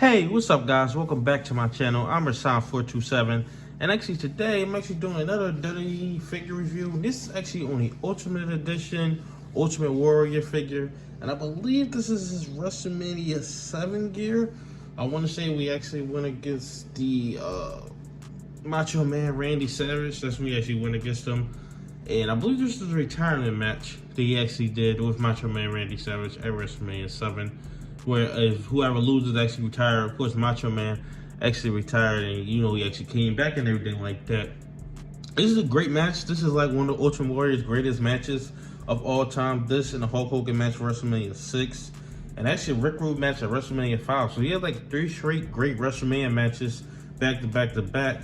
Hey, what's up guys? Welcome back to my channel. I'm Rashawn427, and actually today I'm actually doing another WWE figure review. This is actually on the Ultimate Edition Ultimate Warrior figure, and I believe this is his WrestleMania 7 gear. I want to say we actually went against the Macho Man Randy Savage. That's when we actually went against him, and I believe this is a retirement match that he actually did with Macho Man Randy Savage at WrestleMania 7. Where if whoever loses actually retired. Of course, Macho Man actually retired, and he actually came back and everything like that. This is a great match. This is like one of the Ultimate Warrior's greatest matches of all time. This and the Hulk Hogan match for WrestleMania 6, and actually a Rick Rude match at WrestleMania 5. So he had like 3 straight great WrestleMania matches back to back to back.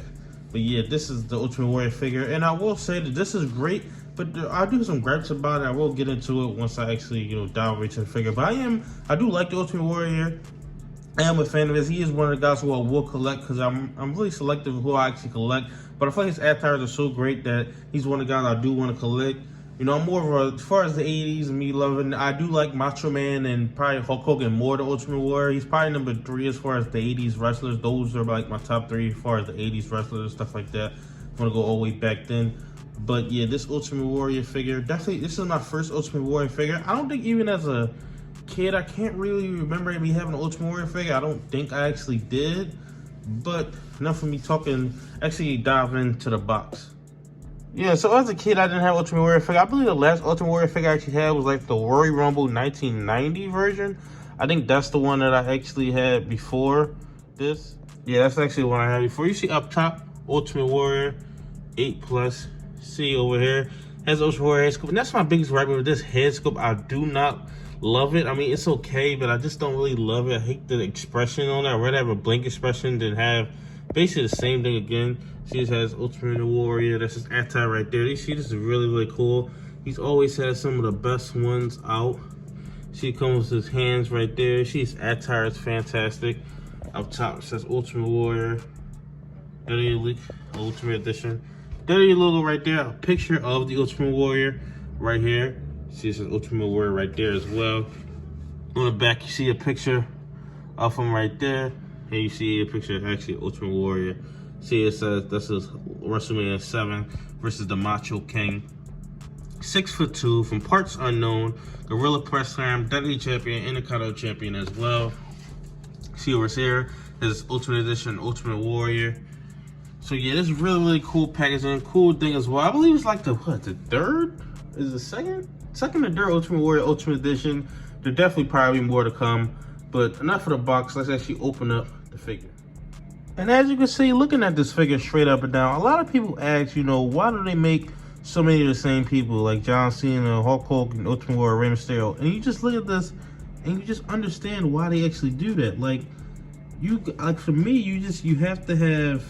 But yeah, this is the Ultimate Warrior figure, and I will say that this is great. But I do some gripes about it. I will get into it once I actually, dive into the figure. But I do like the Ultimate Warrior. I am a fan of his. He is one of the guys who I will collect because I'm really selective of who I actually collect. But I feel like his attires are so great that he's one of the guys I do want to collect. I'm more of a, as far as the 80s and me loving, I do like Macho Man and probably Hulk Hogan more than Ultimate Warrior. He's probably number 3 as far as the 80s wrestlers. Those are like my top 3 as far as the 80s wrestlers, stuff like that. I want to go all the way back then. But yeah, this Ultimate Warrior figure, definitely, this is my first Ultimate Warrior figure. I don't think even as a kid, I can't really remember me having an Ultimate Warrior figure. I don't think I actually did. But enough of me talking, actually dive into the box. Yeah, so as a kid, I didn't have Ultimate Warrior figure. I believe the last Ultimate Warrior figure I actually had was like the Warrior Rumble 1990 version. I think that's the one that I actually had before this. Yeah, that's actually the one I had before. You see up top, Ultimate Warrior 8+. See over here, has Ultimate Warrior head scoop, and that's my biggest gripe with this head scoop. I do not love it. I mean, it's okay, but I just don't really love it. I hate the expression on it. I'd rather have a blank expression than have basically the same thing again. See, this has Ultimate Warrior. That's his attire right there. You see, this is really, really cool. He's always had some of the best ones out. See, it comes with his hands right there. See, his attire is fantastic. Up top, it says Ultimate Warrior WWE Ultimate Edition. WWE logo right there, a picture of the Ultimate Warrior right here. See, it says Ultimate Warrior right there as well. On the back, you see a picture of him right there. And you see a picture of actually Ultimate Warrior. See, it says this is WrestleMania 7 versus the Macho King. 6'2", from parts unknown, Gorilla Press Slam, WWE Champion, Intercontinental Champion as well. See over here, this Ultimate Edition Ultimate Warrior. So yeah, this is really, really cool packaging, cool thing as well. I believe it's like the third? Is it second or third Ultimate Warrior Ultimate Edition. There definitely probably more to come. But enough of the box, let's actually open up the figure. And as you can see, looking at this figure straight up and down, a lot of people ask, why do they make so many of the same people, like John Cena, Hulk Hogan, Ultimate Warrior, Rey Mysterio? And you just look at this and you just understand why they actually do that. Like for me, you have to have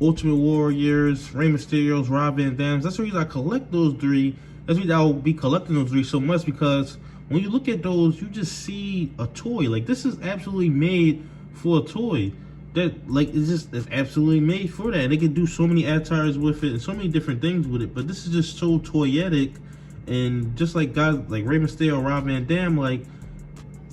Ultimate Warriors, Rey Mysterios, Rob Van Dams. That's the reason I collect those 3. That's the reason I'll be collecting those 3 so much, because when you look at those, you just see a toy. Like, this is absolutely made for a toy. It's absolutely made for that. And they can do so many attires with it and so many different things with it. But this is just so toyetic, and just like guys like Rey Mysterio, Rob Van Dam, like,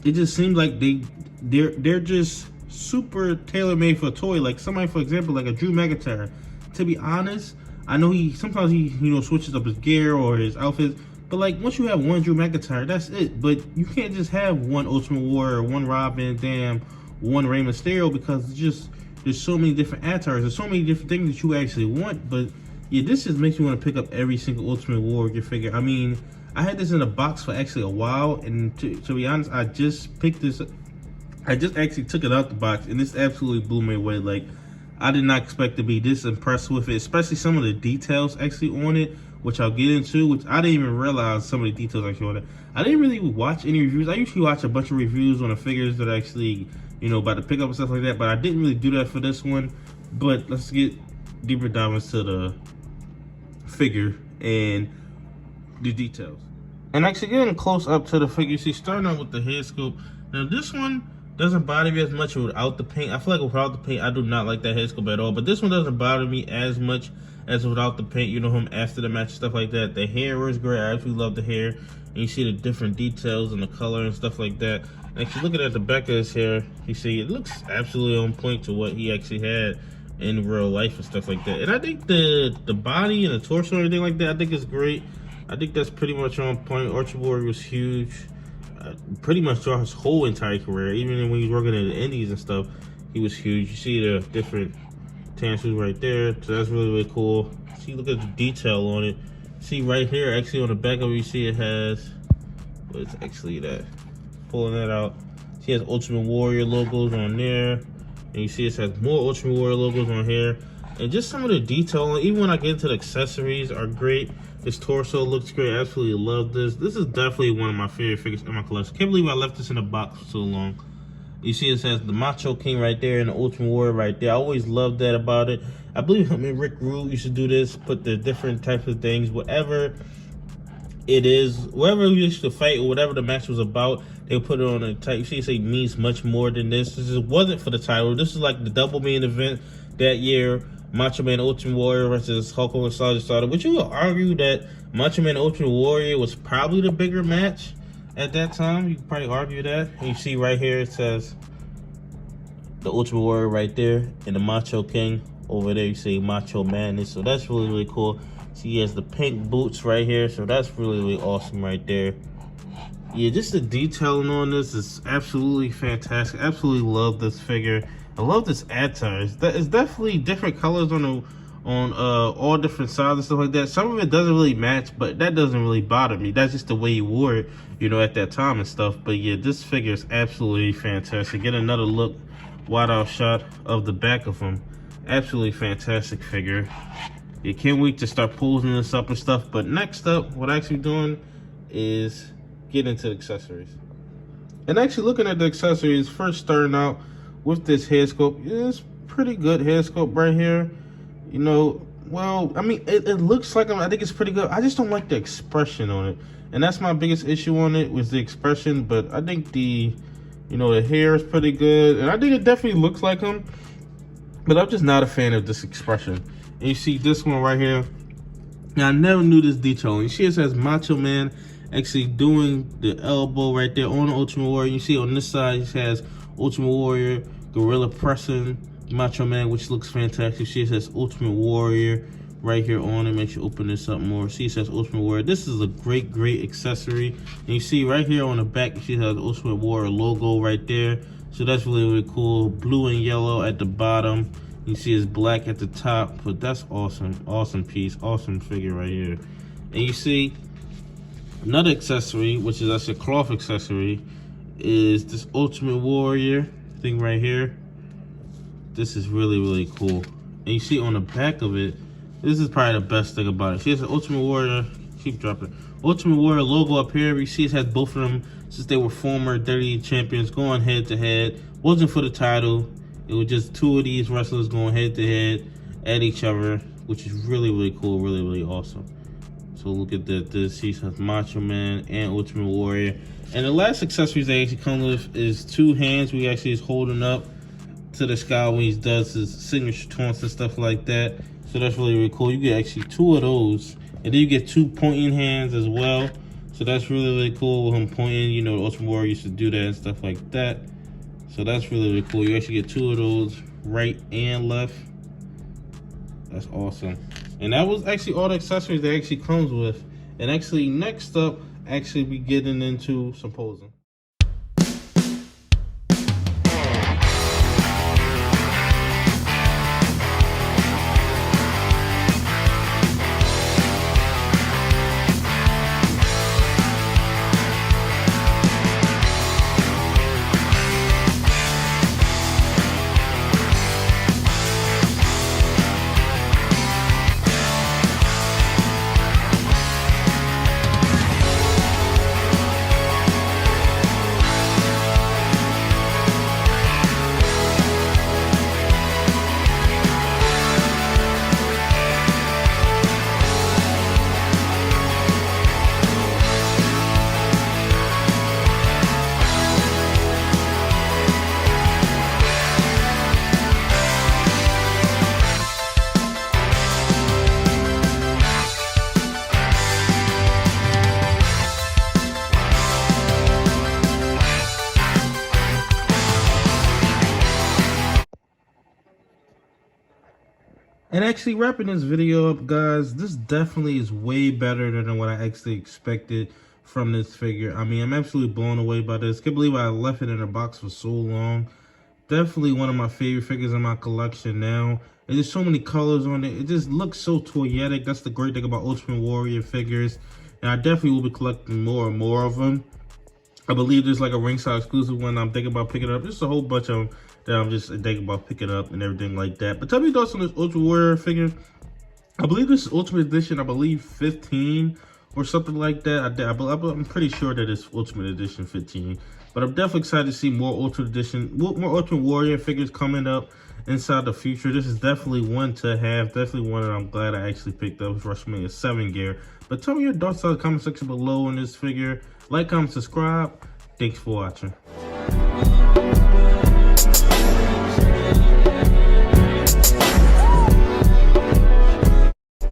it just seems like they're just super tailor-made for a toy. Like somebody, for example, like a Drew McIntyre. To be honest, I know sometimes he switches up his gear or his outfits, but like once you have one Drew McIntyre, that's it. But you can't just have one Ultimate Warrior, one Rob Van Dam, one Rey Mysterio, because there's so many different attires, there's so many different things that you actually want. But yeah, this just makes me want to pick up every single Ultimate Warrior figure. I mean, I had this in a box for actually a while, and to be honest, I just picked this up. I just actually took it out the box, and this absolutely blew me away. Like, I did not expect to be this impressed with it, especially some of the details actually on it, which I'll get into, which I didn't even realize some of the details actually on it. I didn't really watch any reviews. I usually watch a bunch of reviews on the figures that actually, about to pick up and stuff like that, but I didn't really do that for this one. But let's get deeper dive into the figure and the details. And actually getting close up to the figure, you see, starting out with the head scoop. Now this one, Doesn't bother me as much without the paint. I feel like without the paint, I do not like that head sculpt at all. But this one doesn't bother me as much as without the paint. You know him after the match, stuff like that. The hair is great. I actually love the hair. And you see the different details and the color and stuff like that. And if you're looking at the back of his hair, you see it looks absolutely on point to what he actually had in real life and stuff like that. And I think the body and the torso and everything like that, I think is great. I think that's pretty much on point. Ultimate Warrior was huge. Pretty much throughout his whole entire career, even when he was working in the Indies and stuff, he was huge. You see the different tattoos right there, so that's really, really cool. See, look at the detail on it. See right here, actually on the back of it, you see it has, what's actually that? Pulling that out. See, it has Ultimate Warrior logos on there, and you see it has more Ultimate Warrior logos on here. And just some of the detail, even when I get into the accessories, are great. His torso looks great. I absolutely love this. This is definitely one of my favorite figures in my collection. Can't believe I left this in the box for so long. You see it says the Macho King right there and the Ultimate Warrior right there. I always loved that about it. I believe Rick Rude used to do this, put the different types of things, whatever it is, wherever we used to fight or whatever the match was about, they would put it on a type. You see it say means much more than this. This wasn't for the title. This is like the double main event that year. Macho Man Ultimate Warrior versus Hulk Hogan Sergeant Slaughter. Would you argue that Macho Man Ultimate Warrior was probably the bigger match at that time? You could probably argue that. And you see right here it says the Ultimate Warrior right there and the Macho King over there. You see Macho Madness. So that's really, really cool. See, he has the pink boots right here. So that's really, really awesome right there. Yeah, just the detailing on this is absolutely fantastic. Absolutely love this figure. I love this attire. It's definitely different colors on all different sides and stuff like that. Some of it doesn't really match, but that doesn't really bother me. That's just the way he wore it, you know, at that time and stuff. But yeah, this figure is absolutely fantastic. Get another look, wide out shot of the back of him. Absolutely fantastic figure. You can't wait to start posing this up and stuff. But next up, what I'm actually doing is get into the accessories. And actually looking at the accessories, first starting out with this head sculpt. It's pretty good head sculpt right here. You know, well, I mean, it looks like I think it's pretty good. I just don't like the expression on it. And that's my biggest issue on it, was the expression. But I think the hair is pretty good. And I think it definitely looks like him. But I'm just not a fan of this expression. And you see this one right here. Now, I never knew this detail. You see it says Macho Man actually doing the elbow right there on the Ultimate Warrior. You see on this side, it has Ultimate Warrior, Gorilla pressing Macho Man, which looks fantastic. See, it says Ultimate Warrior right here on it. Make sure you open this up more. See, it says Ultimate Warrior. This is a great, great accessory. And you see right here on the back, you see it has the Ultimate Warrior logo right there. So that's really, really cool. Blue and yellow at the bottom. You see it's black at the top, but that's awesome. Awesome piece, awesome figure right here. And you see another accessory, which is actually a cloth accessory, is this Ultimate Warrior thing right here. This is really, really cool. And you see on the back of it, this is probably the best thing about it. See, it's an Ultimate Warrior, keep dropping. Ultimate Warrior logo up here. You see it has both of them, since they were former WWE champions, going head to head. Wasn't for the title. It was just two of these wrestlers going head to head at each other, which is really, really cool, really, really awesome. So look at that. This he has Macho Man and Ultimate Warrior. And the last accessories they actually come with is two hands. We actually is holding up to the sky when he does his signature taunts and stuff like that. So that's really, really cool. You get actually two of those. And then you get two pointing hands as well. So that's really, really cool with him pointing. You know, the Ultimate Warrior used to do that and stuff like that. So that's really, really cool. You actually get two of those, right and left. That's awesome. And that was actually all the accessories that actually comes with. And actually, next up, actually be getting into some posing. And actually wrapping this video up, guys, this definitely is way better than what I actually expected from this figure. I mean, I'm absolutely blown away by this. Can't believe I left it in a box for so long. Definitely one of my favorite figures in my collection now. And there's so many colors on it. It just looks so toyetic. That's the great thing about Ultimate Warrior figures. And I definitely will be collecting more and more of them. I believe there's like a ringside exclusive one I'm thinking about picking up. Just a whole bunch of them that I'm just thinking about picking up and everything like that. But tell me your thoughts on this Ultimate Warrior figure. I believe this is Ultimate Edition, I believe 15 or something like that. I'm pretty sure that it's Ultimate Edition 15. But I'm definitely excited to see more Ultimate Warrior figures coming up inside the future. This is definitely one to have. Definitely one that I'm glad I actually picked up. It's WrestleMania 7 gear. But tell me your thoughts in the comment section below on this figure. Like, comment, subscribe. Thanks for watching.